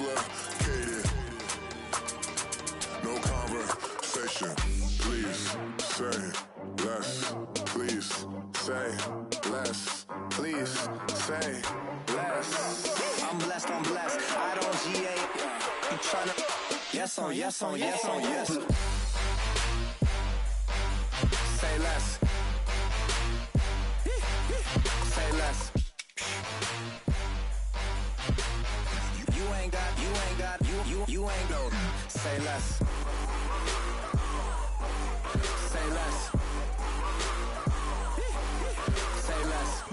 complicated. No conversation. Please say less. Please say less. Please say less. I'm blessed, I don't GA. You tryna yes on yes on yes on yes. Say less. Say less. You ain't got you ain't no. Say less. Say less. Say less.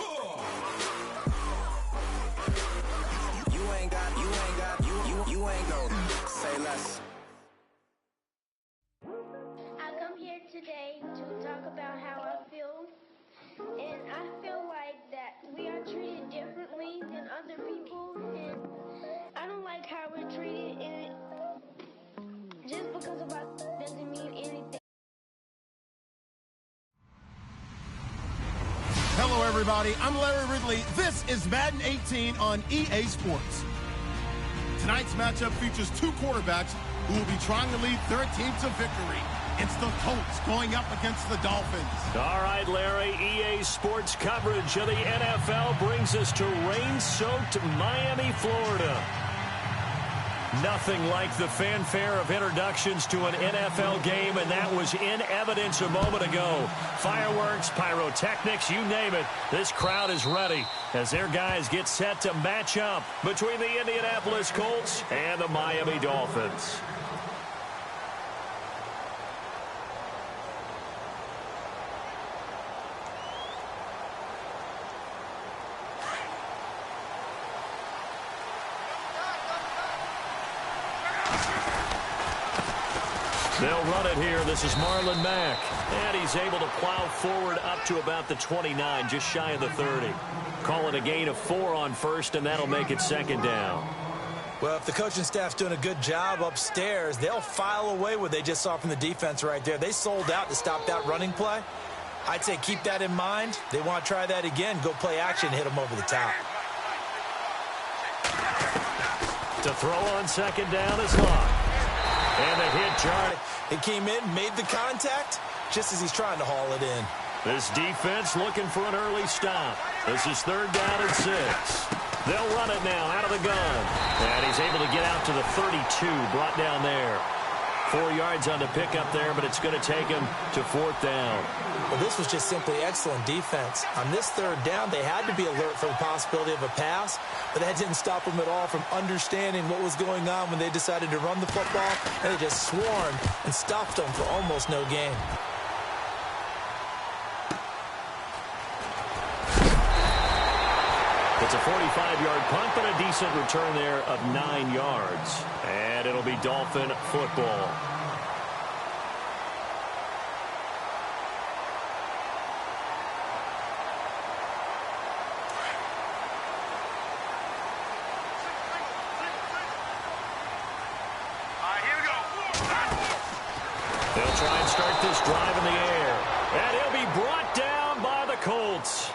You ain't no. Say less. I come here today to talk about how I feel, and I feel like that we are treated differently than other people, and I don't like how we're treated, and just because of our doesn't mean anything. Hello, everybody. I'm Larry Ridley. This is Madden 18 on EA Sports. Tonight's matchup features two quarterbacks who will be trying to lead their team to victory. It's the Colts going up against the Dolphins. All right, Larry, EA Sports coverage of the NFL brings us to rain-soaked Miami, Florida. Nothing like the fanfare of introductions to an NFL game, and that was in evidence a moment ago. Fireworks, pyrotechnics, you name it. This crowd is ready as their guys get set to match up between the Indianapolis Colts and the Miami Dolphins. They'll run it here. This is Marlon Mack. And he's able to plow forward up to about the 29, just shy of the 30. Call it a gain of 4 on first, and that'll make it second down. Well, if the coaching staff's doing a good job upstairs, they'll file away what they just saw from the defense right there. They sold out to stop that running play. I'd say keep that in mind. They want to try that again. Go play action, hit them over the top. To throw on second down is Locke. And a hit, Charlie. It came in, made the contact, just as he's trying to haul it in. This defense looking for an early stop. This is third down and 6. They'll run it now out of the gun. And he's able to get out to the 32, brought down there. 4 yards on the pickup there, but it's going to take him to fourth down. Well, this was just simply excellent defense. On this third down, they had to be alert for the possibility of a pass, but that didn't stop them at all from understanding what was going on when they decided to run the football, and they just swarmed and stopped them for almost no gain. It's a 45-yard punt, but a decent return there of 9 yards. And it'll be Dolphin football. They'll try and start this drive in the air. And he'll be brought down by the Colts.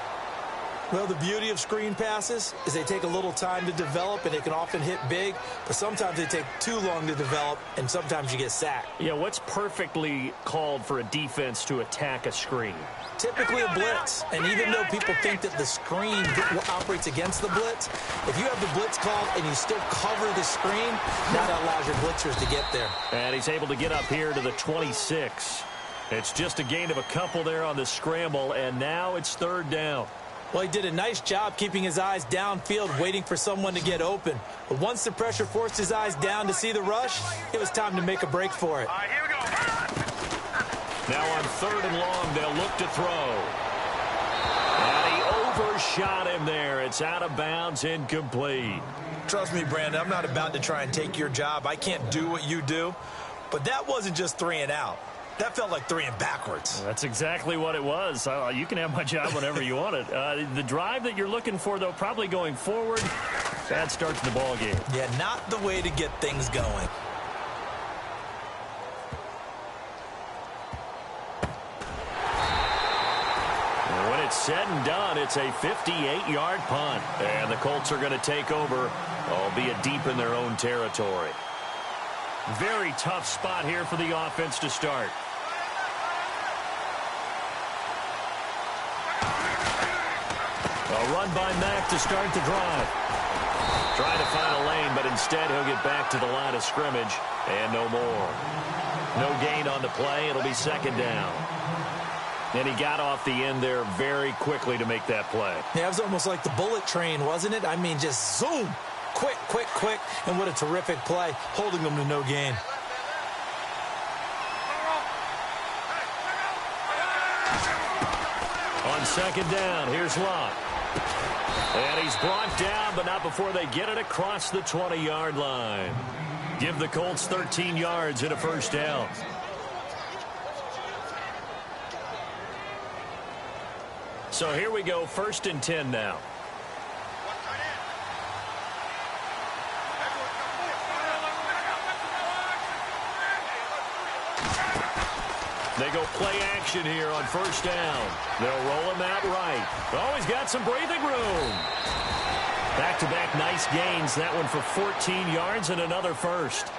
Well, the beauty of screen passes is they take a little time to develop, and they can often hit big, but sometimes they take too long to develop, and sometimes you get sacked. Yeah, what's perfectly called for a defense to attack a screen? Typically a blitz, and even though people think that the screen operates against the blitz, if you have the blitz called and you still cover the screen, that allows your blitzers to get there. And he's able to get up here to the 26. It's just a gain of a couple there on the scramble, and now it's third down. Well, he did a nice job keeping his eyes downfield, waiting for someone to get open. But once the pressure forced his eyes down to see the rush, it was time to make a break for it. All right, here we go. Now on third and long, they'll look to throw. And he overshot him there. It's out of bounds, incomplete. Trust me, Brandon, I'm not about to try and take your job. I can't do what you do. But that wasn't just 3 and out. That felt like 3 and backwards. That's exactly what it was. You can have my job whenever you want it. The drive that you're looking for, though, probably going forward, bad start to the ball game. Yeah, not the way to get things going. When it's said and done, it's a 58-yard punt. And the Colts are going to take over, albeit deep in their own territory. Very tough spot here for the offense to start. A run by Mack to start the drive. Trying to find a lane, but instead he'll get back to the line of scrimmage and no more. No gain on the play. It'll be second down. And he got off the end there very quickly to make that play. Yeah, it was almost like the bullet train, wasn't it? I mean, just zoom. Quick, quick, quick. And what a terrific play, holding them to no gain. On second down, here's Locke. And he's brought down, but not before they get it across the 20-yard line. Give the Colts 13 yards and a first down. So here we go, 1st and 10 now. They go play action here on first down. They'll roll him out right. Oh, he's got some breathing room. Back-to-back nice gains. That one for 14 yards and another first.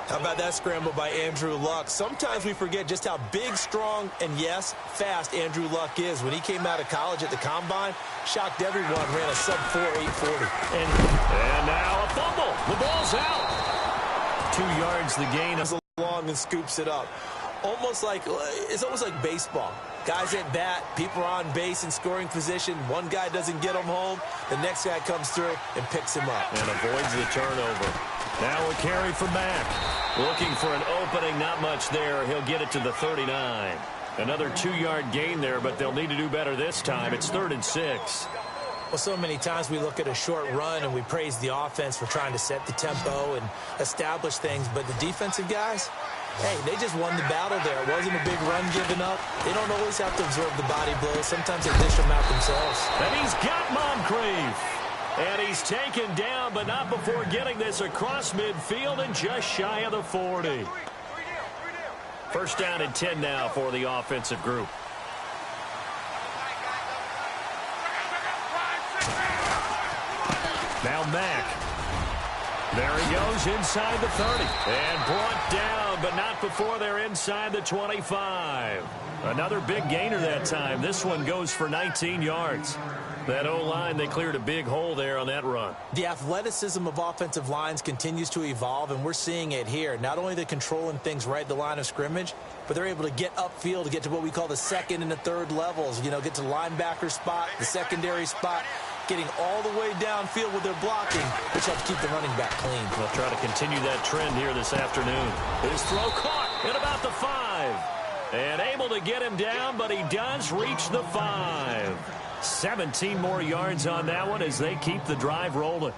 How about that scramble by Andrew Luck? Sometimes we forget just how big, strong, and, yes, fast Andrew Luck is. When he came out of college at the Combine, shocked everyone, ran a sub-4 840. And now a fumble. The ball's out. 2 yards the gain. Long and scoops it up. It's almost like baseball. Guys at bat, people are on base in scoring position. One guy doesn't get him home. The next guy comes through and picks him up. And avoids the turnover. Now a carry for Mack. Looking for an opening, not much there. He'll get it to the 39. Another 2-yard gain there, but they'll need to do better this time. It's 3rd and 6. Well, so many times we look at a short run and we praise the offense for trying to set the tempo and establish things, but the defensive guys, hey, they just won the battle there. It wasn't a big run given up. They don't always have to absorb the body blows. Sometimes they dish them out themselves. And he's got Moncrief. And he's taken down, but not before getting this across midfield and just shy of the 40. First down and 10 now for the offensive group. Now Mack. There he goes inside the 30. And brought down, but not before they're inside the 25. Another big gainer that time. This one goes for 19 yards. That O-line, they cleared a big hole there on that run. The athleticism of offensive lines continues to evolve, and we're seeing it here. Not only they're controlling things right at the line of scrimmage, but they're able to get upfield to get to what we call the second and the third levels. You know, get to the linebacker spot, the secondary spot, getting all the way downfield with their blocking, which helps keep the running back clean. They'll try to continue that trend here this afternoon. His throw caught at about the 5. And able to get him down, but he does reach the 5. 17 more yards on that one as they keep the drive rolling.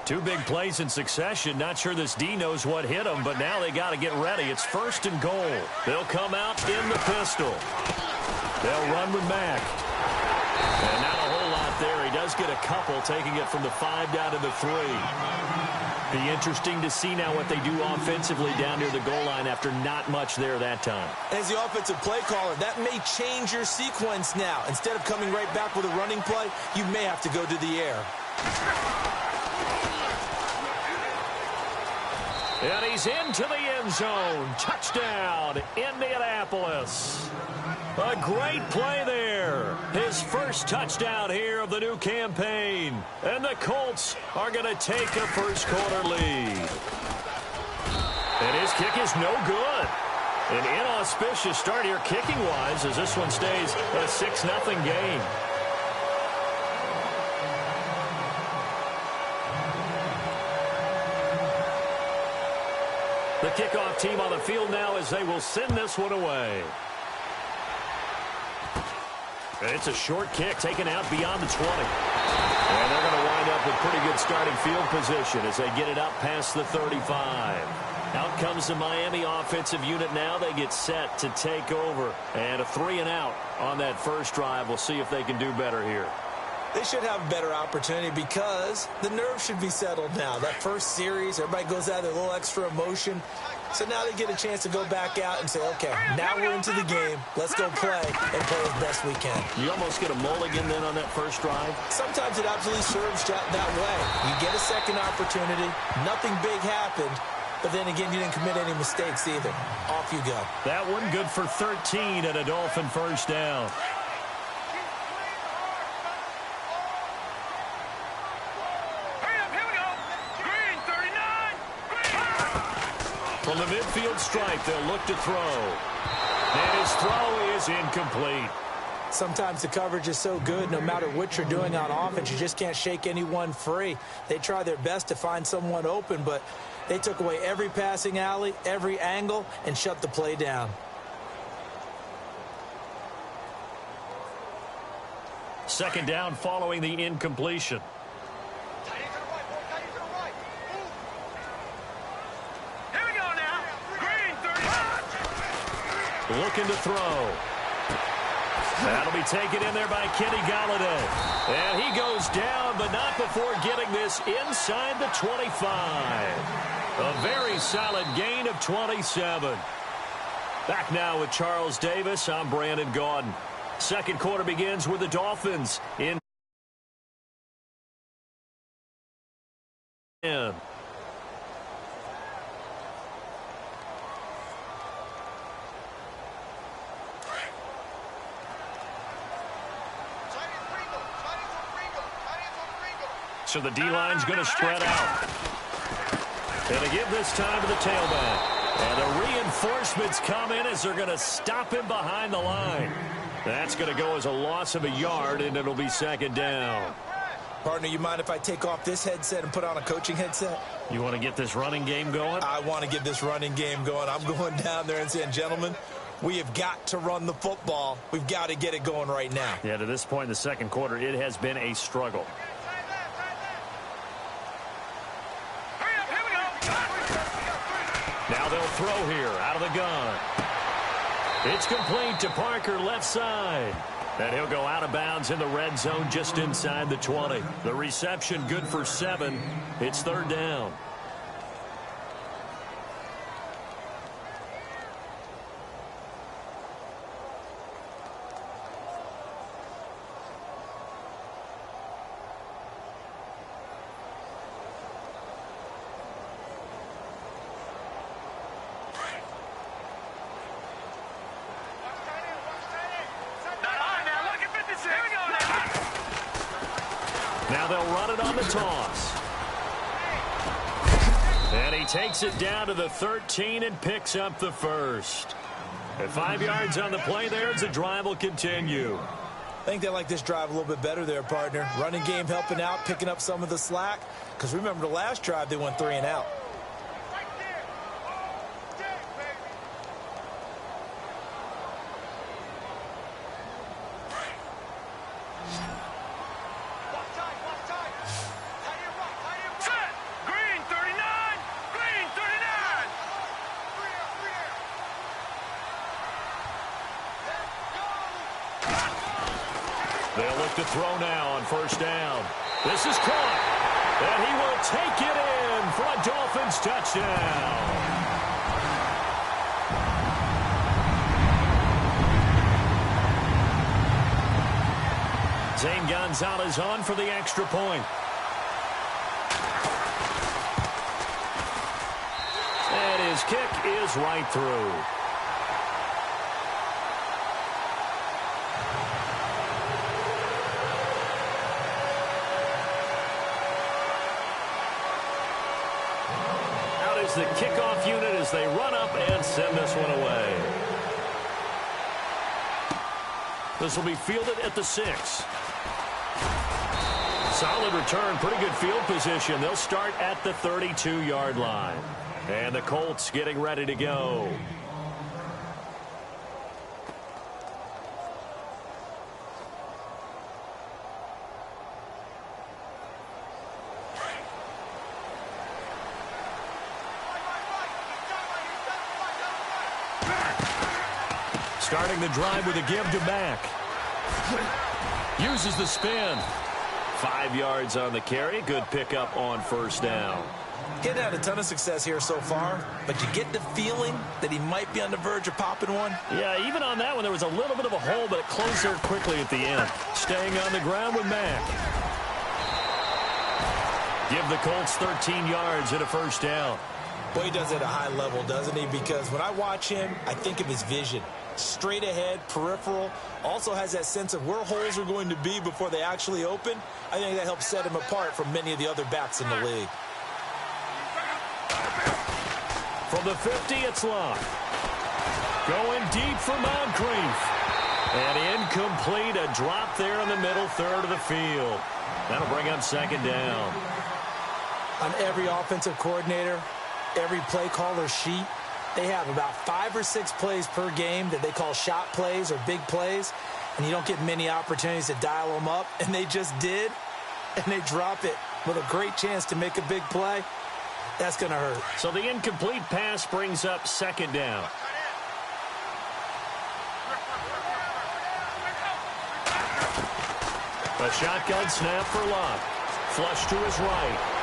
2 big plays in succession. Not sure this D knows what hit him, but now they got to get ready. It's 1st and goal. They'll come out in the pistol. They'll run with Mack. And not a whole lot there. He does get a couple, taking it from the 5 down to the 3. Be interesting to see now what they do offensively down near the goal line after not much there that time. As the offensive play caller, that may change your sequence now. Instead of coming right back with a running play, you may have to go to the air. And he's into the end zone. Touchdown, Indianapolis. A great play there. His first touchdown here of the new campaign. And the Colts are going to take a first-quarter lead. And his kick is no good. An inauspicious start here kicking-wise as this one stays a 6-0 game. The kickoff team on the field now as they will send this one away. And it's a short kick taken out beyond the 20. And they're going to wind up with pretty good starting field position as they get it up past the 35. Out comes the Miami offensive unit now. They get set to take over. And a 3-and-out on that first drive. We'll see if they can do better here. They should have a better opportunity because the nerves should be settled now. That first series, everybody goes out there, a little extra emotion. So now they get a chance to go back out and say, okay, now we're into the game. Let's go play and play as best we can. You almost get a mulligan then on that first drive. Sometimes it absolutely serves that way. You get a second opportunity. Nothing big happened. But then again, you didn't commit any mistakes either. Off you go. That one good for 13 and a Dolphin first down. From the midfield stripe, they'll look to throw. And his throw is incomplete. Sometimes the coverage is so good, no matter what you're doing on offense, you just can't shake anyone free. They try their best to find someone open, but they took away every passing alley, every angle, and shut the play down. Second down following the incompletion. Looking to throw. That'll be taken in there by Kenny Golladay. And he goes down, but not before getting this inside the 25. A very solid gain of 27. Back now with Charles Davis. I'm Brandon Gaudin. Second quarter begins with the Dolphins in. So the D-line's going to spread out. And to give this time to the tailback. And the reinforcements come in as they're going to stop him behind the line. That's going to go as a loss of a yard, and it'll be second down. Partner, you mind if I take off this headset and put on a coaching headset? You want to get this running game going? I want to get this running game going. I'm going down there and saying, gentlemen, we have got to run the football. We've got to get it going right now. Yeah, to this point in the second quarter, it has been a struggle. Now they'll throw here out of the gun. It's complete to Parker left side. And he'll go out of bounds in the red zone just inside the 20. The reception good for 7. It's third down. Now they'll run it on the toss. And he takes it down to the 13 and picks up the first. At 5 yards on the play there, as the drive will continue. I think they like this drive a little bit better there, partner. Running game helping out, picking up some of the slack. Because remember the last drive, they went 3 and out. They'll look to throw now on first down. This is caught. And he will take it in for a Dolphins touchdown. Zane Gonzalez on for the extra point. And his kick is right through. The kickoff unit as they run up and send this one away. This will be fielded at the 6. Solid return, pretty good field position. They'll start at the 32-yard line. And the Colts getting ready to go. Starting the drive with a give to Mack. Uses the spin. 5 yards on the carry. Good pickup on first down. He hasn't had a ton of success here so far, but you get the feeling that he might be on the verge of popping one. Yeah, even on that one, there was a little bit of a hole, but it closed there quickly at the end. Staying on the ground with Mack. Give the Colts 13 yards and a first down. Boy, he does it at a high level, doesn't he? Because when I watch him, I think of his vision. Straight ahead, peripheral, also has that sense of where holes are going to be before they actually open. I think that helps set him apart from many of the other backs in the league. From the 50, it's Locke. Going deep for Moncrief. And incomplete, a drop there in the middle third of the field. That'll bring up second down. On every offensive coordinator, every play caller sheet, they have about 5 or 6 plays per game that they call shot plays or big plays, and you don't get many opportunities to dial them up, and they just did, and they drop it with a great chance to make a big play. That's going to hurt. So the incomplete pass brings up second down. A shotgun snap for Locke. Flush to his right.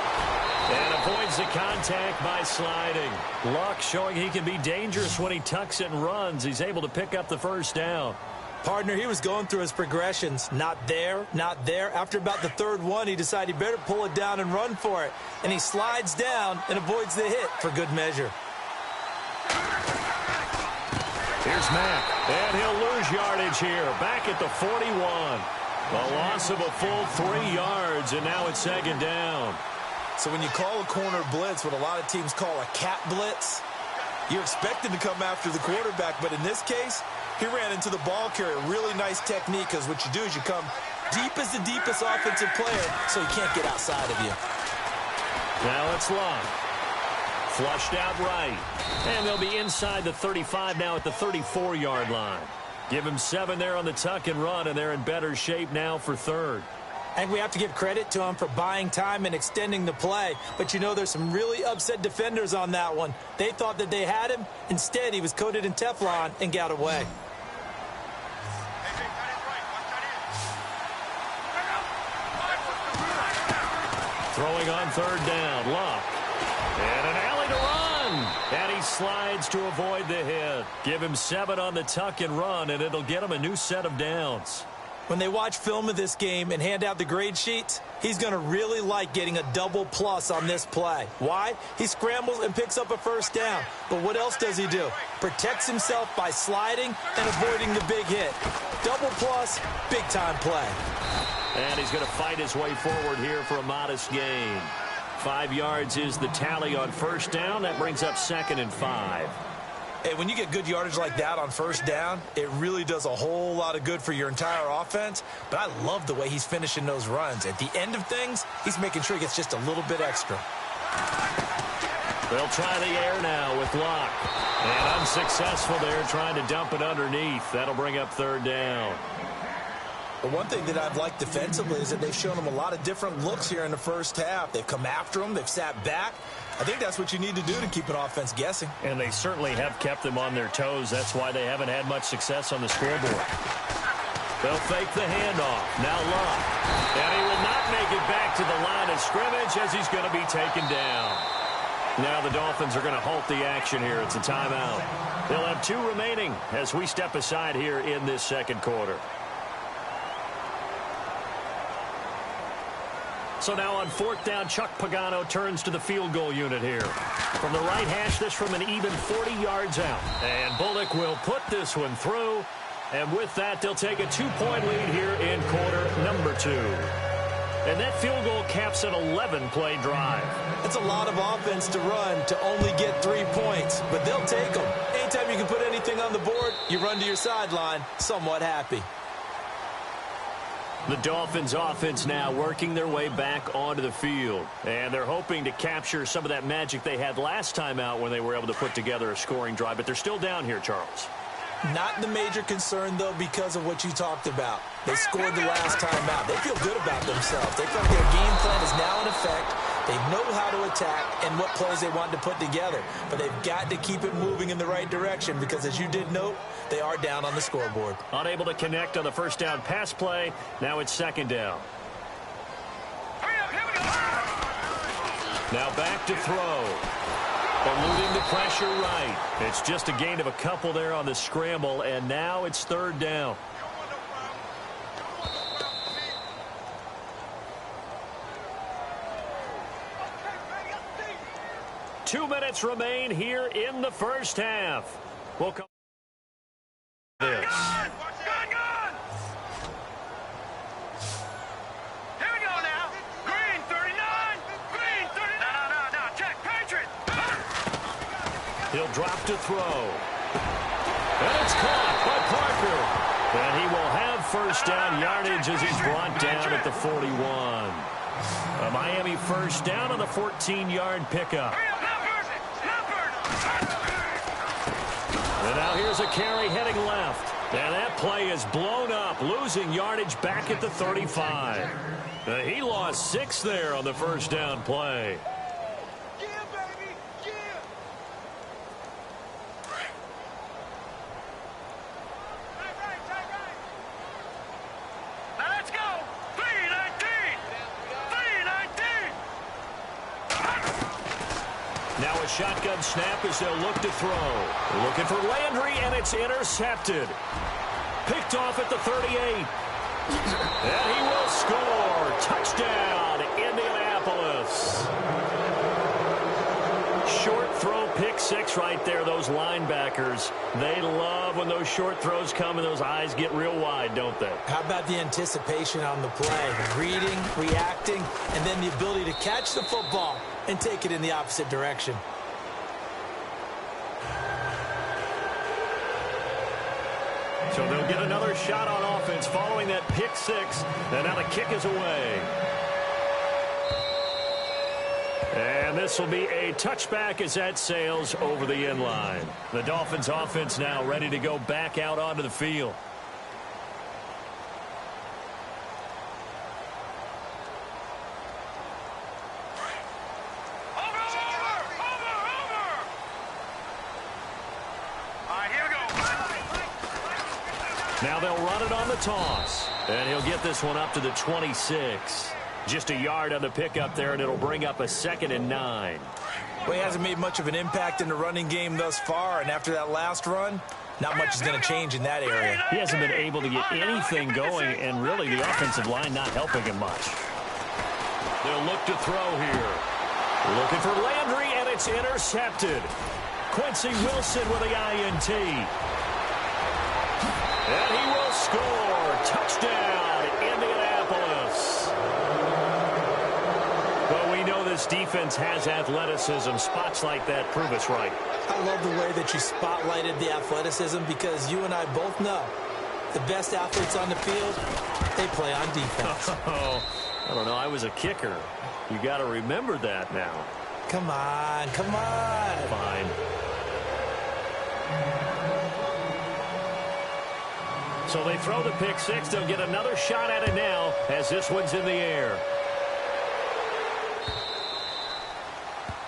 And avoids the contact by sliding. Locke showing he can be dangerous when he tucks it and runs. He's able to pick up the first down. Partner, he was going through his progressions. Not there, not there. After about the third one, he decided he better pull it down and run for it. And he slides down and avoids the hit for good measure. Here's Mack. And he'll lose yardage here. Back at the 41. A loss of a full 3 yards, and now it's second down. So when you call a corner blitz, what a lot of teams call a cat blitz, you're expected to come after the quarterback. But in this case, he ran into the ball carrier. Really nice technique, because what you do is you come deep as the deepest offensive player so he can't get outside of you. Now it's Locke. Flushed out right. And they'll be inside the 35 now at the 34-yard line. Give him 7 there on the tuck and run, and they're in better shape now for third. And we have to give credit to him for buying time and extending the play. But you know, there's some really upset defenders on that one. They thought that they had him. Instead, he was coated in Teflon and got away. Throwing on third down, Locke. And an alley to run. And he slides to avoid the hit. Give him 7 on the tuck and run, and it'll get him a new set of downs. When they watch film of this game and hand out the grade sheets, he's going to really like getting a double plus on this play. Why? He scrambles and picks up a first down. But what else does he do? Protects himself by sliding and avoiding the big hit. Double plus, big-time play. And he's going to fight his way forward here for a modest gain. 5 yards is the tally on first down. That brings up second and 5. Hey, when you get good yardage like that on first down, it really does a whole lot of good for your entire offense. But I love the way he's finishing those runs. At the end of things, he's making sure he gets just a little bit extra. They'll try the air now with Locke. And unsuccessful there, trying to dump it underneath. That'll bring up third down. But one thing that I've liked defensively is that they've shown him a lot of different looks here in the first half. They've come after him. They've sat back. I think that's what you need to do to keep an offense guessing. And they certainly have kept them on their toes. That's why they haven't had much success on the scoreboard. They'll fake the handoff. Now Locke. And he will not make it back to the line of scrimmage as he's going to be taken down. Now the Dolphins are going to halt the action here. It's a timeout. They'll have 2 remaining as we step aside here in this second quarter. So now on fourth down, Chuck Pagano turns to the field goal unit here. From the right hash, this from an even 40 yards out. And Bullock will put this one through. And with that, they'll take a 2-point lead here in quarter number 2. And that field goal caps an 11-play drive. That's a lot of offense to run to only get 3 points, but they'll take them. Anytime you can put anything on the board, you run to your sideline somewhat happy. The Dolphins offense now working their way back onto the field. And they're hoping to capture some of that magic they had last time out when they were able to put together a scoring drive. But they're still down here, Charles. Not the major concern, though, because of what you talked about. They scored the last time out. They feel good about themselves. They feel like their game plan is now in effect. They know how to attack and what plays they want to put together. But they've got to keep it moving in the right direction because, as you did note, they are down on the scoreboard. Unable to connect on the first down pass play. Now it's second down. Now back to throw. Eluding the pressure right. It's just a gain of a couple there on the scramble, and now it's third down. Two minutes remain here in the first half. We'll come this. Here we go now. Green 39. Green 39. No. Check. Patriot. He'll drop to throw. And it's caught by Parker. And he will have first down yardage as he's brought down at the 41. A Miami first down on the 14-yard pickup. And now here's a carry heading left. And that play is blown up, losing yardage back at the 35. He lost 6 there on the first down play. Now let's go. 319. 319. Now a shotgun snap as they'll look to throw. Looking for Landry, and it's intercepted. Picked off at the 38. And he will score. Touchdown, Indianapolis. Short throw, pick 6 right there. Those linebackers, they love when those short throws come and those eyes get real wide, don't they? How about the anticipation on the play? Reading, reacting, and then the ability to catch the football and take it in the opposite direction. So they'll get another shot on offense following that pick 6. And now the kick is away. And this will be a touchback as that sails over the end line. The Dolphins offense now ready to go back out onto the field. Now they'll run it on the toss. And he'll get this one up to the 26. Just a yard on the pickup there, and it'll bring up a 2nd and 9. Well, he hasn't made much of an impact in the running game thus far, and after that last run, not much is going to change in that area. He hasn't been able to get anything going, and really the offensive line not helping him much. They'll look to throw here. Looking for Landry, and it's intercepted. Quincy Wilson with the INT. And he will score. Touchdown, Indianapolis. Well, we know this defense has athleticism. Spots like that prove us right. I love the way that you spotlighted the athleticism because you and I both know the best athletes on the field, they play on defense. Oh, I don't know. I was a kicker. You got to remember that now. Come on, come on. Fine. So they throw the pick 6. They'll get another shot at it now as this one's in the air.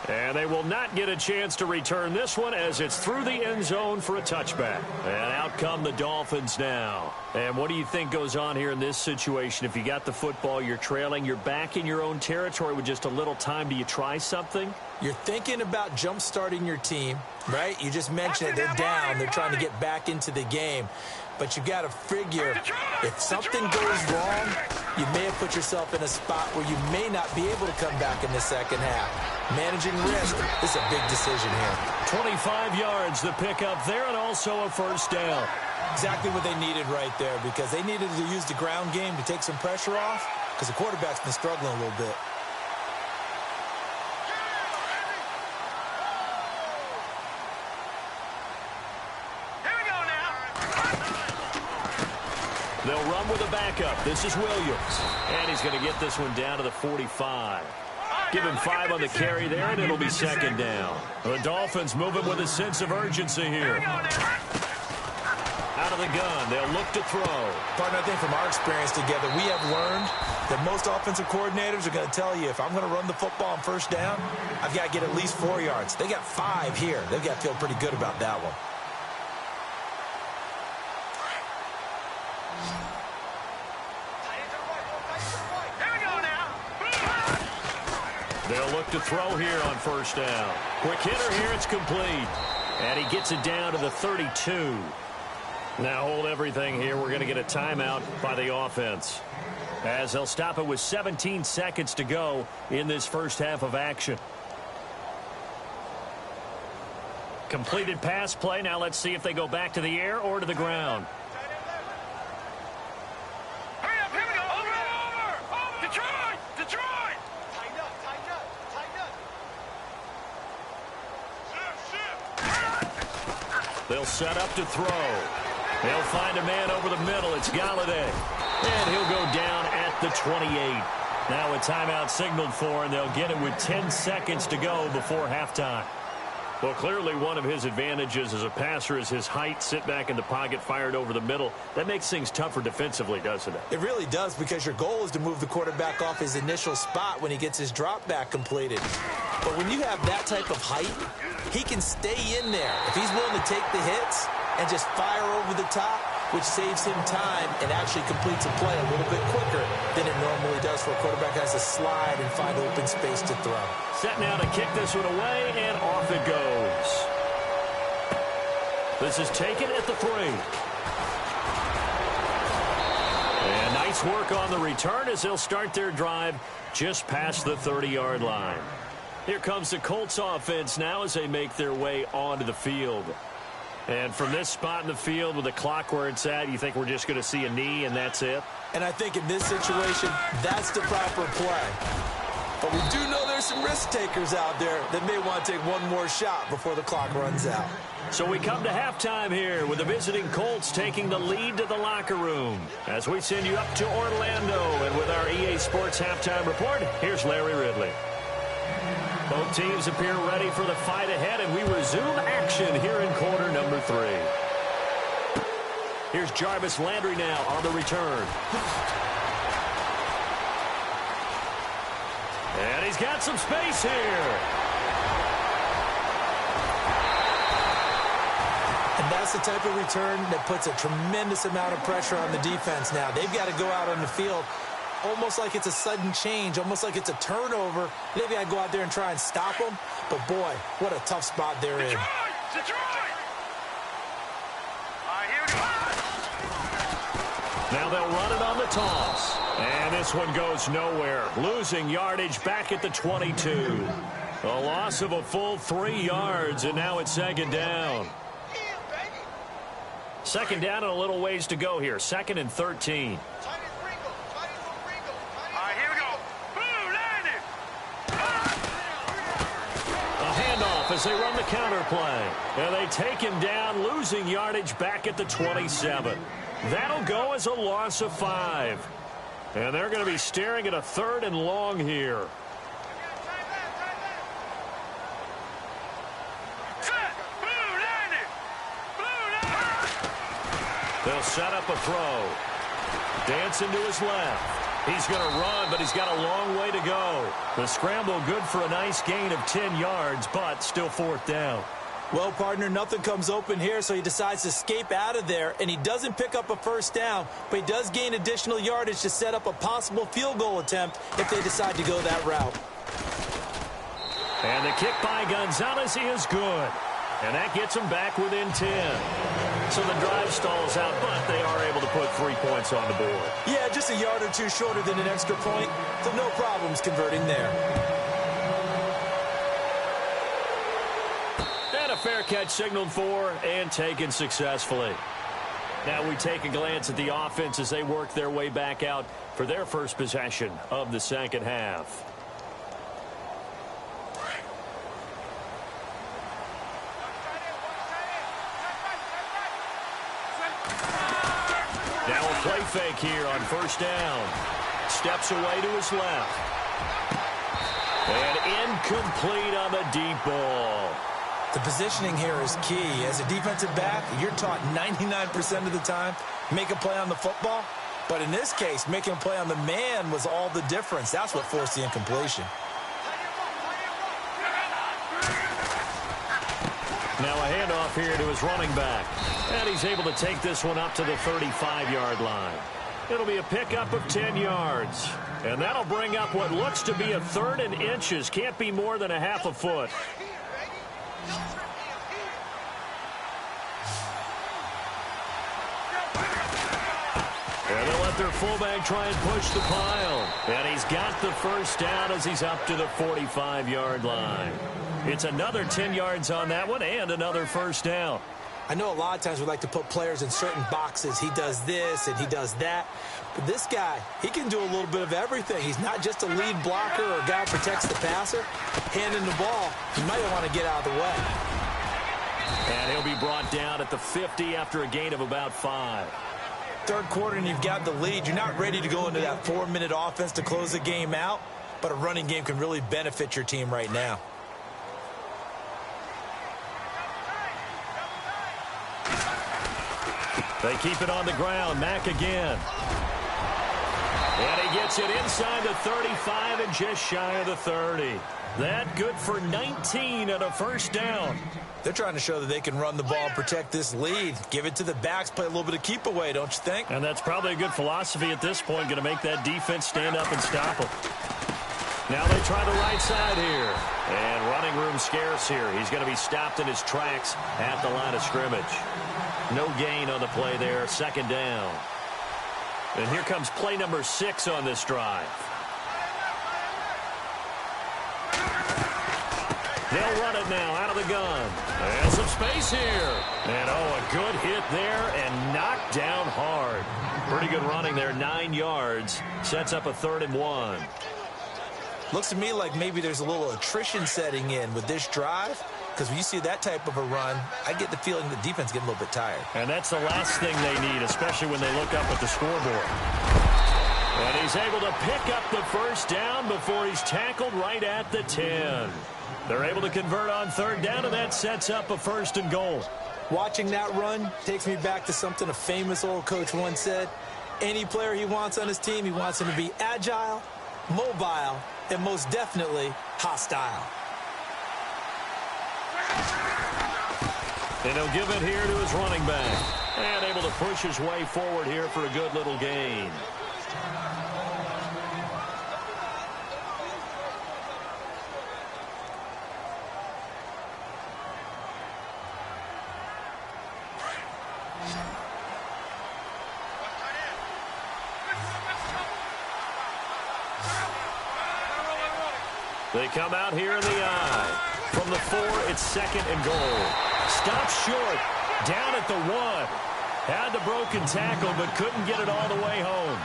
And they will not get a chance to return this one as it's through the end zone for a touchback. And out come the Dolphins now. And what do you think goes on here in this situation? If you got the football, you're trailing, you're back in your own territory with just a little time. Do you try something? You're thinking about jump-starting your team, right? You just mentioned it. They're down. They're trying to get back into the game. But you got to figure if something goes wrong, you may have put yourself in a spot where you may not be able to come back in the second half. Managing risk is a big decision here. 25 yards the pickup there and also a first down. Exactly what they needed right there because they needed to use the ground game to take some pressure off because the quarterback's been struggling a little bit. They'll run with a backup. This is Williams. And he's going to get this one down to the 45. Give him 5 on the carry there, and it'll be second down. The Dolphins moving with a sense of urgency here. Out of the gun, they'll look to throw. Partner, I think from our experience together, we have learned that most offensive coordinators are going to tell you, if I'm going to run the football on first down, I've got to get at least 4 yards. They got 5 here. They've got to feel pretty good about that one. They'll look to throw here on first down. Quick hitter here, it's complete. And he gets it down to the 32. Now hold everything here. We're going to get a timeout by the offense, as they'll stop it with 17 seconds to go in this first half of action. Completed pass play. Now let's see if they go back to the air or to the ground. Hurry up, here we go. Over. Detroit. Tighten up. They'll set up to throw. They'll find a man over the middle. It's Galladay. And he'll go down at the 28. Now a timeout signaled for, and they'll get it with 10 seconds to go before halftime. Well, clearly one of his advantages as a passer is his height. Sit back in the pocket, fired over the middle. That makes things tougher defensively, doesn't it? It really does, because your goal is to move the quarterback off his initial spot when he gets his drop back completed. But when you have that type of height, he can stay in there. If he's willing to take the hits and just fire over the top, which saves him time and actually completes a play a little bit quicker than it normally does for a quarterback has to slide and find open space to throw. Set now to kick this one away, and off it goes. This is taken at the 3. And nice work on the return as they'll start their drive just past the 30-yard line. Here comes the Colts offense now as they make their way onto the field. And from this spot in the field with the clock where it's at, you think we're just going to see a knee and that's it? And I think in this situation, that's the proper play. But we do know there's some risk takers out there that may want to take one more shot before the clock runs out. So we come to halftime here with the visiting Colts taking the lead to the locker room. As we send you up to Orlando, and with our EA Sports halftime report, here's Larry Ridley. Both teams appear ready for the fight ahead, and we resume action here in quarter number 3. Here's Jarvis Landry now on the return. And he's got some space here. And that's the type of return that puts a tremendous amount of pressure on the defense now. They've got to go out on the field almost like it's a sudden change, almost like it's a turnover. They've got to go out there and try and stop them. But, boy, what a tough spot they're in. Detroit! All right, here we go. Now they'll run it on the toss. And this one goes nowhere. Losing yardage back at the 22. A loss of a full 3 yards, and now it's second down. Second down and a little ways to go here. 2nd and 13. As they run the counter play. And they take him down, losing yardage back at the 27. That'll go as a loss of 5. And they're going to be staring at a 3rd and long here. They'll set up a throw. Dancing to his left. He's going to run, but he's got a long way to go. The scramble good for a nice gain of 10 yards, but still 4th down. Well, partner, nothing comes open here, so he decides to escape out of there, and he doesn't pick up a first down, but he does gain additional yardage to set up a possible field goal attempt if they decide to go that route. And the kick by Gonzalez is good. And that gets them back within 10. So the drive stalls out, but they are able to put 3 points on the board. Yeah, just a yard or two shorter than an extra point, so no problems converting there. And a fair catch signaled for and taken successfully. Now we take a glance at the offense as they work their way back out for their first possession of the second half. Now a play fake here on first down. Steps away to his left. And incomplete on the deep ball. The positioning here is key. As a defensive back, you're taught 99% of the time, make a play on the football. But in this case, making a play on the man was all the difference. That's what forced the incompletion. Now a handoff here to his running back. And he's able to take this one up to the 35-yard line. It'll be a pickup of 10 yards. And that'll bring up what looks to be a 3rd and inches. Can't be more than a half a foot. And they'll let their fullback try and push the pile. And he's got the first down as he's up to the 45-yard line. It's another 10 yards on that one and another first down. I know a lot of times we like to put players in certain boxes. He does this and he does that. But this guy, he can do a little bit of everything. He's not just a lead blocker or a guy who protects the passer. Handing the ball, he might want to get out of the way. And he'll be brought down at the 50 after a gain of about 5. Third quarter and you've got the lead. You're not ready to go into that 4-minute offense to close the game out. But a running game can really benefit your team right now. They keep it on the ground. Mack again. And he gets it inside the 35 and just shy of the 30. That good for 19 and a first down. They're trying to show that they can run the ball, protect this lead. Give it to the backs, play a little bit of keep away, don't you think? And that's probably a good philosophy at this point, going to make that defense stand up and stop them. Now they try the right side here. And running room scarce here. He's going to be stopped in his tracks at the line of scrimmage. No gain on the play there, second down. And here comes play number 6 on this drive. They'll run it now out of the gun. And some space here. And, a good hit there and knocked down hard. Pretty good running there, 9 yards. Sets up a 3rd and 1. Looks to me like maybe there's a little attrition setting in with this drive. Because when you see that type of a run, I get the feeling the defense getting a little bit tired. And that's the last thing they need, especially when they look up at the scoreboard. And he's able to pick up the first down before he's tackled right at the 10. They're able to convert on 3rd down, and that sets up a 1st and goal. Watching that run takes me back to something a famous old coach once said. Any player he wants on his team, he wants him to be agile, mobile, and most definitely hostile. And he'll give it here to his running back. And able to push his way forward here for a good little gain. They come out here in the eye. From the 4, it's 2nd and goal. Stops short. Down at the 1. Had the broken tackle, but couldn't get it all the way home.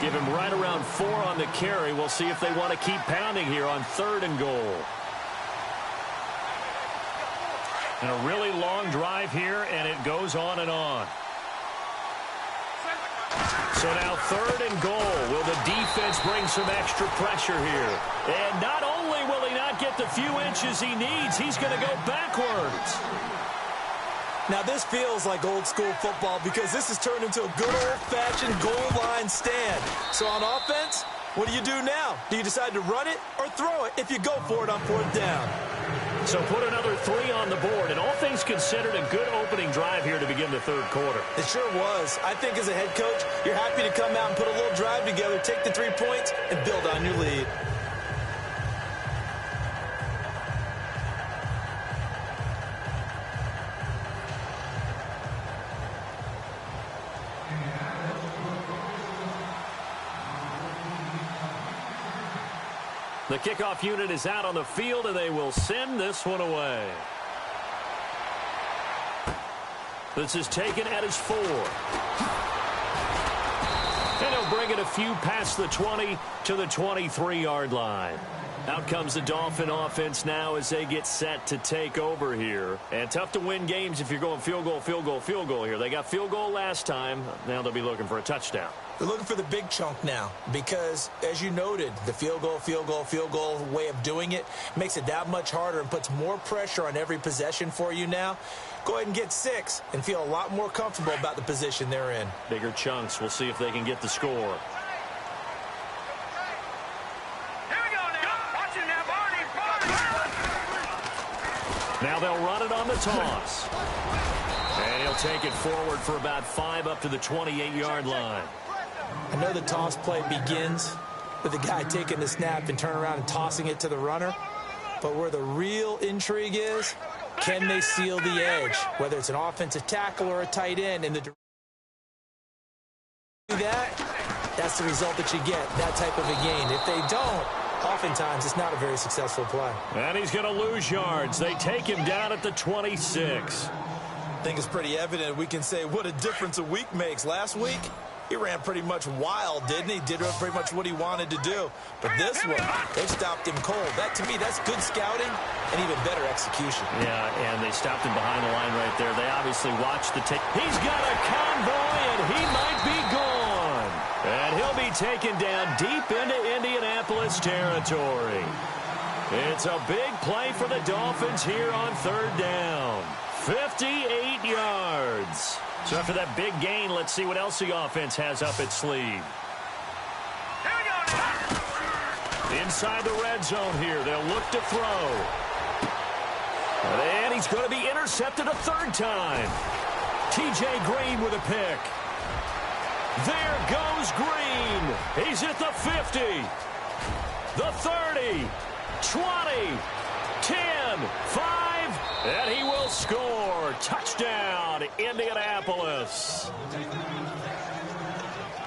Give him right around 4 on the carry. We'll see if they want to keep pounding here on 3rd and goal. And a really long drive here, and it goes on and on. So now 3rd and goal. Will the defense bring some extra pressure here? And not only will he not get the few inches he needs, he's going to go backwards. Now this feels like old school football because this has turned into a good old-fashioned goal line stand. So on offense, what do you do now? Do you decide to run it or throw it if you go for it on 4th down? So put another 3 on the board, and all things considered, a good opening drive here to begin the 3rd quarter. It sure was. I think as a head coach, you're happy to come out and put a little drive together, take the 3 points, and build on your lead. The kickoff unit is out on the field, and they will send this one away. This is taken at his 4. And he'll bring it a few past the 20 to the 23-yard line. Out comes the Dolphin offense now as they get set to take over here. And tough to win games if you're going field goal, field goal, field goal here. They got field goal last time. Now they'll be looking for a touchdown. They're looking for the big chunk now because, as you noted, the field goal way of doing it makes it that much harder and puts more pressure on every possession for you now. Go ahead and get 6 and feel a lot more comfortable about the position they're in. Bigger chunks. We'll see if they can get the score. Here we go now. Watch it now, Barney. Now they'll run it on the toss. And he'll take it forward for about 5 up to the 28-yard line. I know the toss play begins with the guy taking the snap and turning around and tossing it to the runner. But where the real intrigue is, can they seal the edge? Whether it's an offensive tackle or a tight end. And that's the result that you get, that type of a gain. If they don't, oftentimes it's not a very successful play. And he's going to lose yards. They take him down at the 26. I think it's pretty evident. We can say what a difference a week makes. Last week, he ran pretty much wild, didn't he? Did pretty much what he wanted to do. But this one, they stopped him cold. That, to me, that's good scouting and even better execution. Yeah, and they stopped him behind the line right there. They obviously watched the tape. He's got a convoy, and he might be gone. And he'll be taken down deep into Indianapolis territory. It's a big play for the Dolphins here on third down. 58 yards. So after that big gain, let's see what else the offense has up its sleeve. Inside the red zone here, they'll look to throw. And he's going to be intercepted a third time. T.J. Green with a pick. There goes Green. He's at the 50, the 30, 20, 10, 5, and he will score. Touchdown, Indianapolis.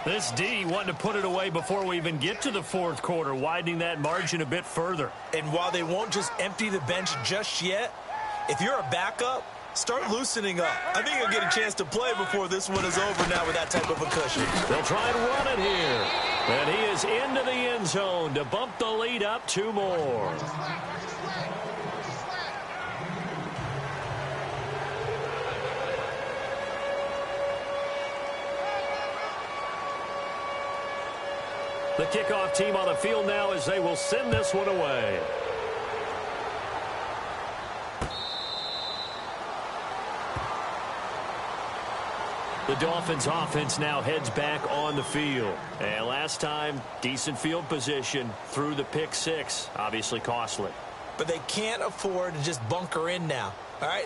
This D wanting to put it away before we even get to the fourth quarter, widening that margin a bit further. And while they won't just empty the bench just yet, if you're a backup, start loosening up. I think you'll get a chance to play before this one is over now with that type of a cushion. They'll try and run it here. And he is into the end zone to bump the lead up 2 more. The kickoff team on the field now as they will send this one away. The Dolphins offense now heads back on the field. And last time, decent field position through the pick 6. Obviously costly. But they can't afford to just bunker in now. All right,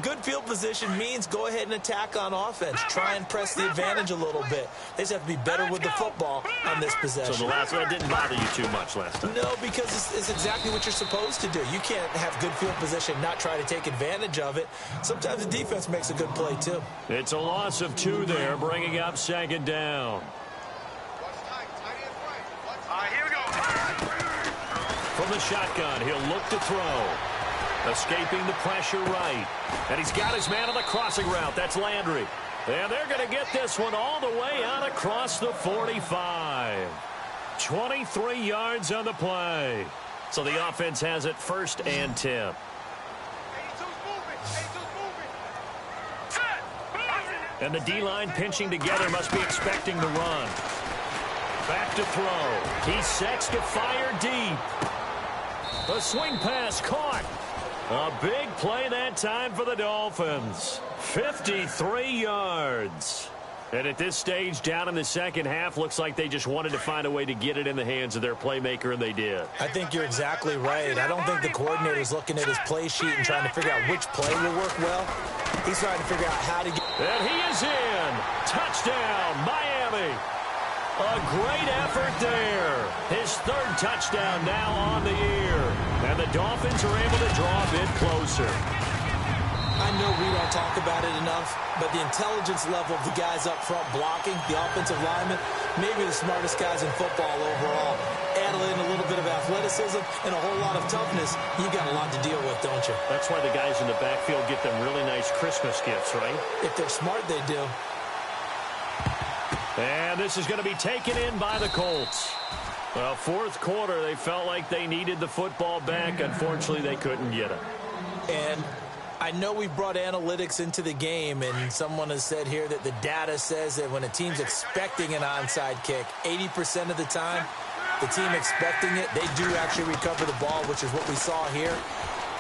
good field position means go ahead and attack on offense. Try and press the advantage a little bit. They just have to be better with the football on this possession. So the last one didn't bother you too much last time? No, because it's exactly what you're supposed to do. You can't have good field position, not try to take advantage of it. Sometimes the defense makes a good play, too. It's a loss of 2 there, bringing up second down. Here we go. From the shotgun, he'll look to throw. Escaping the pressure right. And he's got his man on the crossing route. That's Landry. And they're going to get this one all the way out across the 45. 23 yards on the play. So the offense has it 1st and 10. And the D-line pinching together must be expecting the run. Back to throw. He sets to fire deep. The swing pass caught. A big play that time for the Dolphins. 53 yards. And at this stage, down in the second half, looks like they just wanted to find a way to get it in the hands of their playmaker, and they did. I think you're exactly right. I don't think the coordinator's looking at his play sheet and trying to figure out which play will work well. He's trying to figure out how to get... And he is in. Touchdown, Miami. A great effort there. His 3rd touchdown now on the year. And the Dolphins are able to draw a bit closer. I know we don't talk about it enough, but the intelligence level of the guys up front blocking, the offensive linemen, maybe the smartest guys in football overall. Add in a little bit of athleticism and a whole lot of toughness, you got a lot to deal with, don't you? That's why the guys in the backfield get them really nice Christmas gifts, right? If they're smart, they do. And this is going to be taken in by the Colts. Well, 4th quarter, they felt like they needed the football back. Unfortunately, they couldn't get it. And I know we brought analytics into the game, and someone has said here that the data says that when a team's expecting an onside kick, 80% of the time, the team expecting it, they do actually recover the ball, which is what we saw here.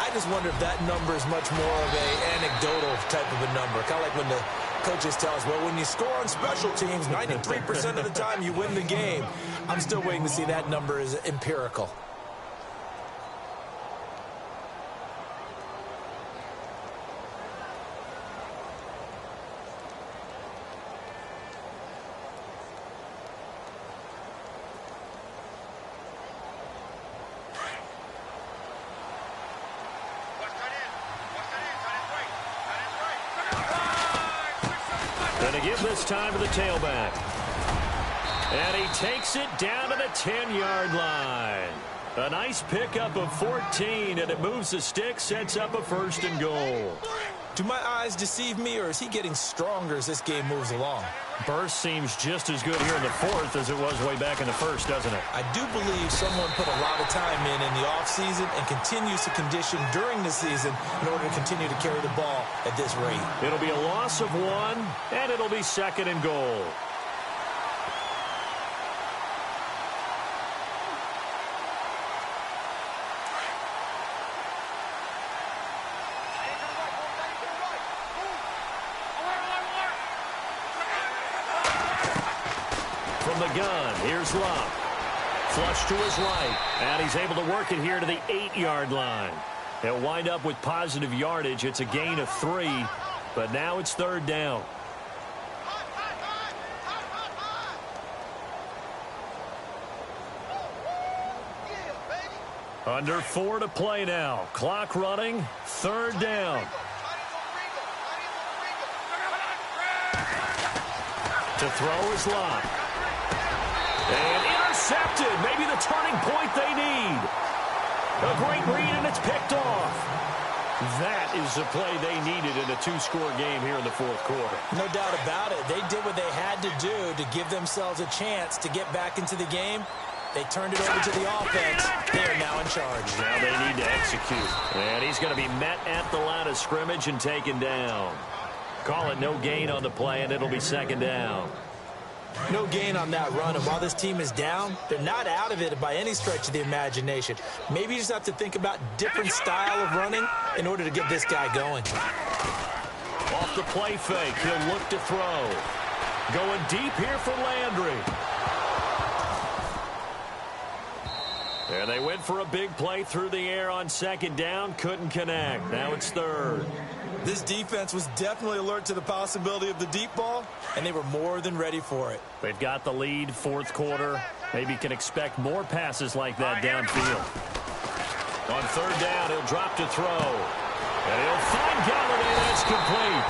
I just wonder if that number is much more of an anecdotal type of a number, kind of like when the coaches tell us, well, when you score on special teams, 93% of the time you win the game. I'm still waiting to see that number is empirical. give this time to the tailback. And he takes it down to the 10-yard line. A nice pickup of 14, and it moves the stick, sets up a 1st and goal. Do my eyes deceive me, or is he getting stronger as this game moves along? Burst seems just as good here in the 4th as it was way back in the 1st, doesn't it? I do believe someone put a lot of time in the offseason and continues to condition during the season in order to continue to carry the ball at this rate. It'll be a loss of 1, and it'll be 2nd and goal. From the gun, here's Love. Flush to his right, and he's able to work it here to the 8-yard line. He'll wind up with positive yardage. It's a gain of 3, but now it's 3rd down. Under 4 to play now. Clock running, 3rd down. To throw is Love. And intercepted. Maybe the turning point they need. A great read, and it's picked off. That is the play they needed in a 2-score game here in the 4th quarter. No doubt about it. They did what they had to do to give themselves a chance to get back into the game. They turned it over to the offense. They are now in charge. Now they need to execute. And he's going to be met at the line of scrimmage and taken down. Call it no gain on the play, and it'll be 2nd down. No gain on that run, and while this team is down, they're not out of it by any stretch of the imagination. Maybe you just have to think about different style of running in order to get this guy going. Off the play fake, he'll look to throw. Going deep here for Landry. And they went for a big play through the air on 2nd down, couldn't connect. Now it's 3rd. This defense was definitely alert to the possibility of the deep ball, and they were more than ready for it. They've got the lead, 4th quarter. Maybe can expect more passes like that downfield. On 3rd down, he'll drop to throw. And he'll find Galladay, and it's complete.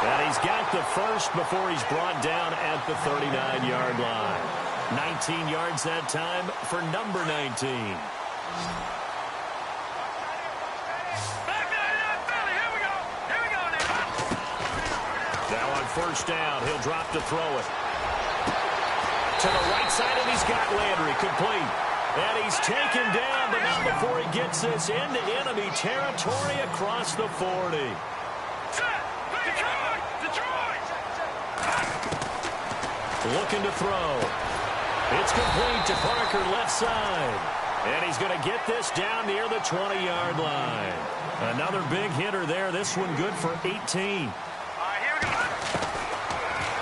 And he's got the 1st before he's brought down at the 39-yard line. 19 yards that time for number 19. Now on 1st down, he'll drop to throw it. To the right side, and he's got Landry complete. And he's taken down, but not before he gets this into enemy territory across the 40. Looking to throw. It's complete to Parker left side. And he's going to get this down near the 20-yard line. Another big hitter there. This one good for 18.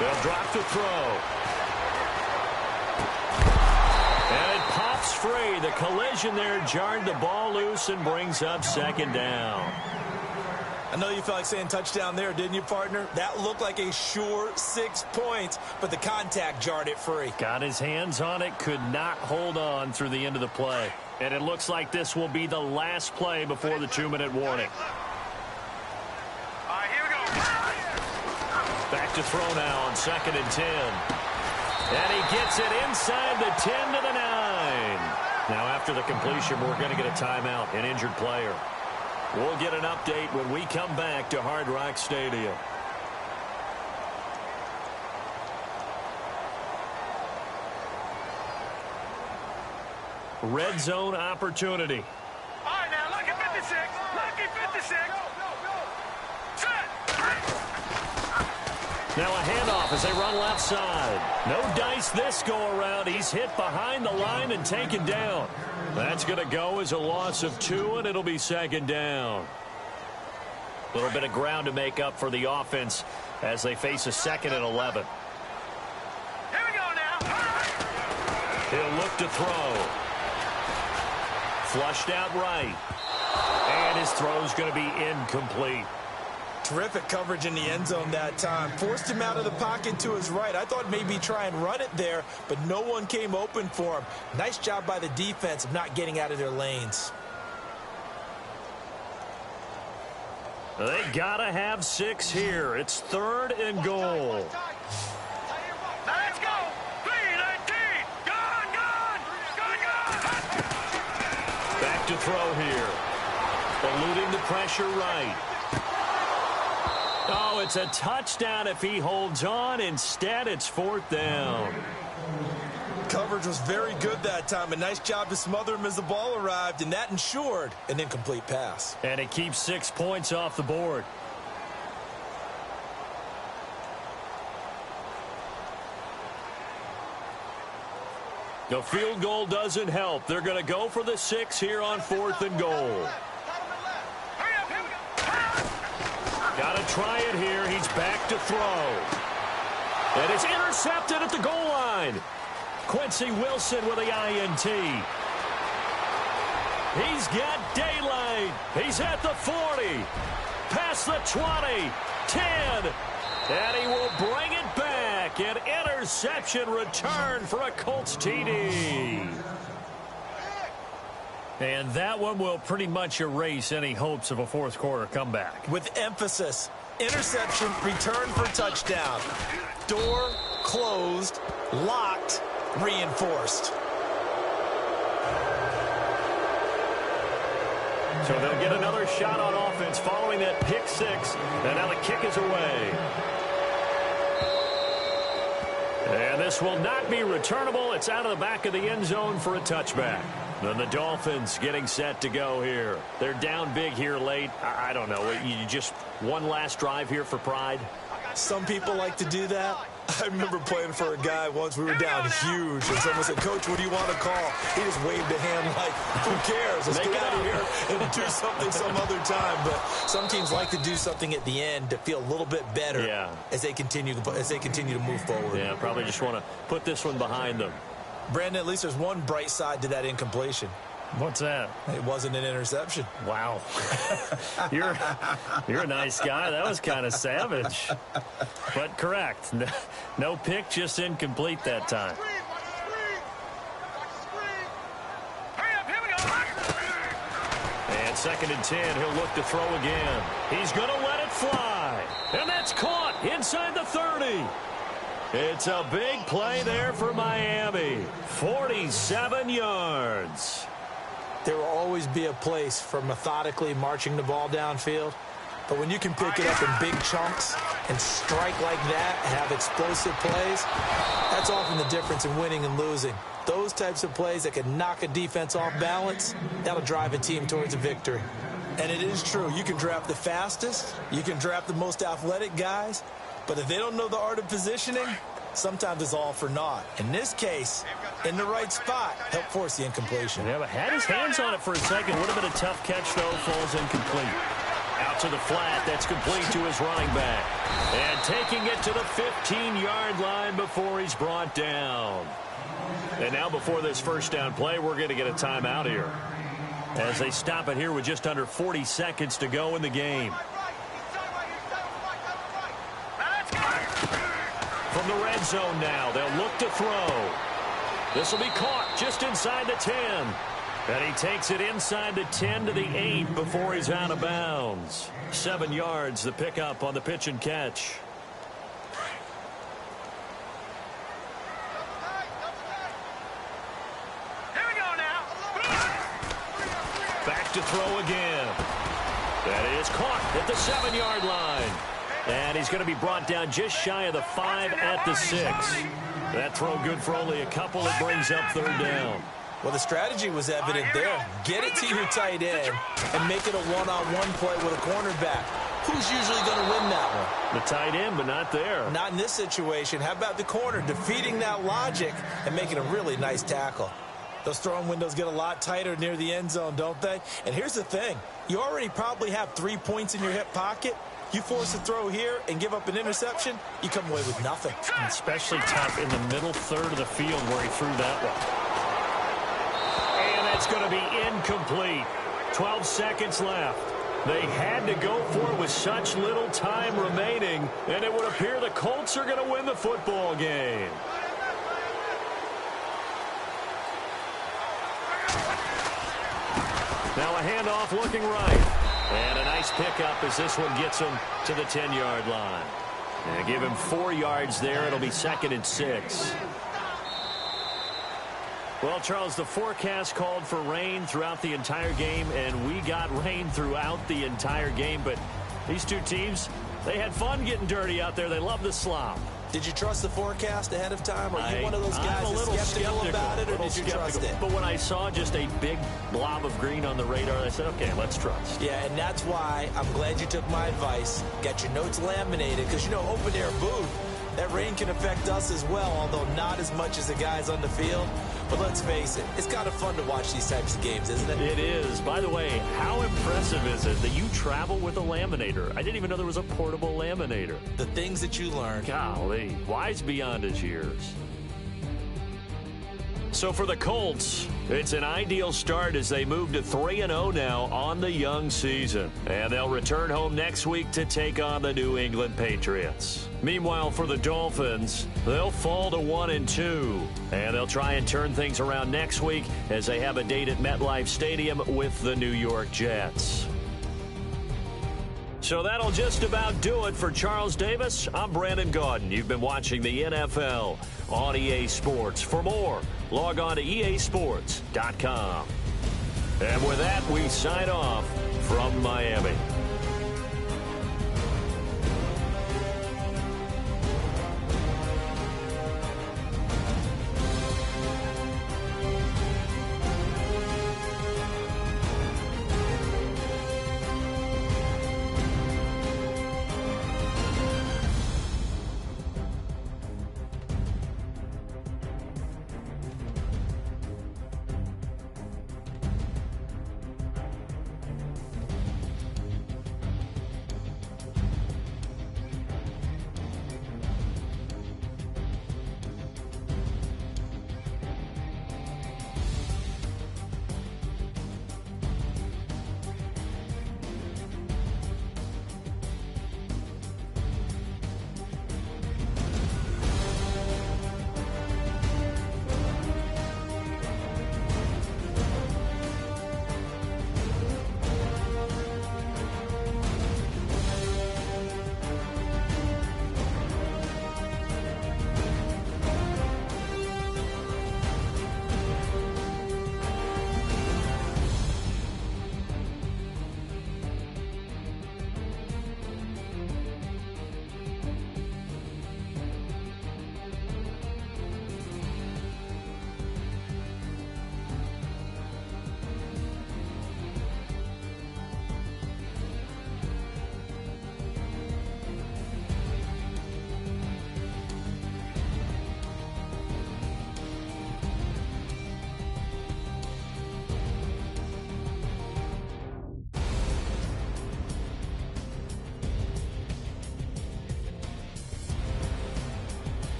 They'll drop to throw. And it pops free. The collision there jarred the ball loose and brings up 2nd down. I know you felt like saying touchdown there, didn't you, partner? That looked like a sure 6 points, but the contact jarred it free. Got his hands on it, could not hold on through the end of the play. And it looks like this will be the last play before the 2-minute warning. Back to throw now on 2nd and 10. And he gets it inside the 10 to the 9. Now after the completion, we're going to get a timeout, an injured player. We'll get an update when we come back to Hard Rock Stadium. Red zone opportunity. All right, now, lucky 56. Lucky 56. Now a handoff as they run left side. No dice this go-around. He's hit behind the line and taken down. That's going to go as a loss of 2, and it'll be 2nd down. A little bit of ground to make up for the offense as they face a 2nd and 11. Here we go now. He'll look to throw. Flushed out right. And his throw's going to be incomplete. Terrific coverage in the end zone that time. Forced him out of the pocket to his right. I thought maybe try and run it there, but no one came open for him. Nice job by the defense of not getting out of their lanes. They gotta have 6 here. It's 3rd and goal. Now let's go. 319. Gone. Back to throw here. Eluding the pressure right. Oh, it's a touchdown if he holds on. Instead, it's 4th down. Coverage was very good that time. A nice job to smother him as the ball arrived, and that ensured an incomplete pass. And it keeps 6 points off the board. The field goal doesn't help. They're going to go for the 6 here on 4th and goal. Got to try it here. He's back to throw. And it's intercepted at the goal line. Quincy Wilson with the INT. He's got daylight. He's at the 40. Past the 20. 10. And he will bring it back. An interception return for a Colts TD. And that one will pretty much erase any hopes of a fourth quarter comeback. With emphasis. Interception, return for touchdown. Door closed, locked, reinforced. So they'll get another shot on offense following that pick 6. And now the kick is away. And this will not be returnable. It's out of the back of the end zone for a touchback. And the Dolphins getting set to go here. They're down big here late. I don't know. You just one last drive here for pride? Some people like to do that. I remember playing for a guy once. We were down huge, and someone said, "Coach, what do you want to call?" He just waved a hand like, "Who cares? Let's get out of here and do something some other time." But some teams like to do something at the end to feel a little bit better as they continue to move forward. Yeah, probably just want to put this one behind them. Brandon, at least there's one bright side to that incompletion. What's that? It wasn't an interception. Wow. You're a nice guy. That was kind of savage. But correct. No pick, just incomplete that time. And 2nd and 10, he'll look to throw again. He's going to let it fly. And that's caught inside the 30. It's a big play there for Miami. 47 yards. There will always be a place for methodically marching the ball downfield. But when you can pick it up in big chunks and strike like that, have explosive plays, that's often the difference in winning and losing. Those types of plays that can knock a defense off balance, that'll drive a team towards a victory. And it is true. You can draft the fastest. You can draft the most athletic guys. But if they don't know the art of positioning, sometimes it's all for naught. In this case, in the right spot, help force the incompletion. Yeah, but had his hands on it for a second. Would have been a tough catch, though. Falls incomplete. Out to the flat. That's complete to his running back. And taking it to the 15-yard line before he's brought down. And now before this first down play, we're going to get a timeout here, as they stop it here with just under 40 seconds to go in the game. From the red zone now, they'll look to throw. This will be caught just inside the 10. And he takes it inside the 10 to the 8 before he's out of bounds. 7 yards, the pickup on the pitch and catch. Here we go now. Back to throw again. That is caught at the 7-yard line. And he's going to be brought down just shy of the 5 at the 6. That throw good for only a couple. It brings up 3rd down. Well, the strategy was evident there. Get it to your tight end and make it a one-on-one play with a cornerback. Who's usually going to win that one? The tight end, but not there. Not in this situation. How about the corner defeating that logic and making a really nice tackle? Those throwing windows get a lot tighter near the end zone, don't they? And here's the thing. You already probably have 3 points in your hip pocket. You force a throw here and give up an interception, you come away with nothing. Especially tough in the middle third of the field where he threw that one. And that's going to be incomplete. 12 seconds left. They had to go for it with such little time remaining, and it would appear the Colts are going to win the football game. Now a handoff looking right. And a nice pickup as this one gets him to the 10-yard line. And give him 4 yards there. It'll be 2nd and 6. Well, Charles, the forecast called for rain throughout the entire game, and we got rain throughout the entire game. But these two teams, they had fun getting dirty out there. They love the slop. Did you trust the forecast ahead of time? Are you one of those guys that's skeptical about it, or did you trust it? But when I saw just a big blob of green on the radar, I said, okay, let's trust. Yeah, and that's why I'm glad you took my advice. Got your notes laminated, because, you know, open-air booth, that rain can affect us as well, although not as much as the guys on the field. But let's face it, it's kind of fun to watch these types of games, isn't it? It is. By the way, how impressive is it that you travel with a laminator? I didn't even know there was a portable laminator. The things that you learn. Golly, wise beyond his years. So for the Colts, it's an ideal start as they move to 3-0 now on the young season. And they'll return home next week to take on the New England Patriots. Meanwhile, for the Dolphins, they'll fall to 1-2. And they'll try and turn things around next week as they have a date at MetLife Stadium with the New York Jets. So that'll just about do it for Charles Davis. I'm Brandon Gaudin. You've been watching the NFL on EA Sports. For more, log on to easports.com. And with that, we sign off from Miami.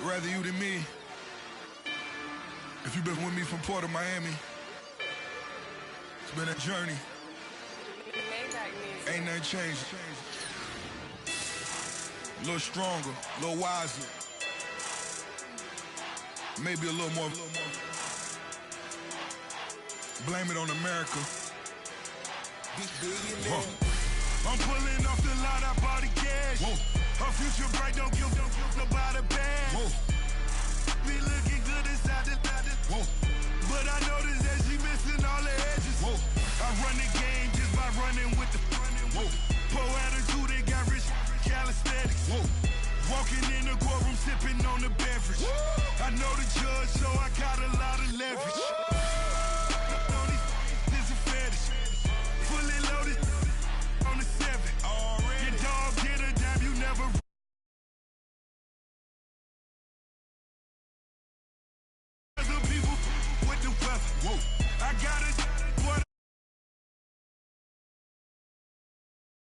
Rather you than me. If you've been with me from Port of Miami, it's been a journey. Ain't nothing changed. A little stronger, a little wiser. Maybe a little more. Blame it on America. I'm pulling off the line, I bought the cash. Whoa. Her future bright, don't give nobody bad. Whoa. Be looking good inside the. Whoa. But I noticed that she missing all the edges. Whoa. I run the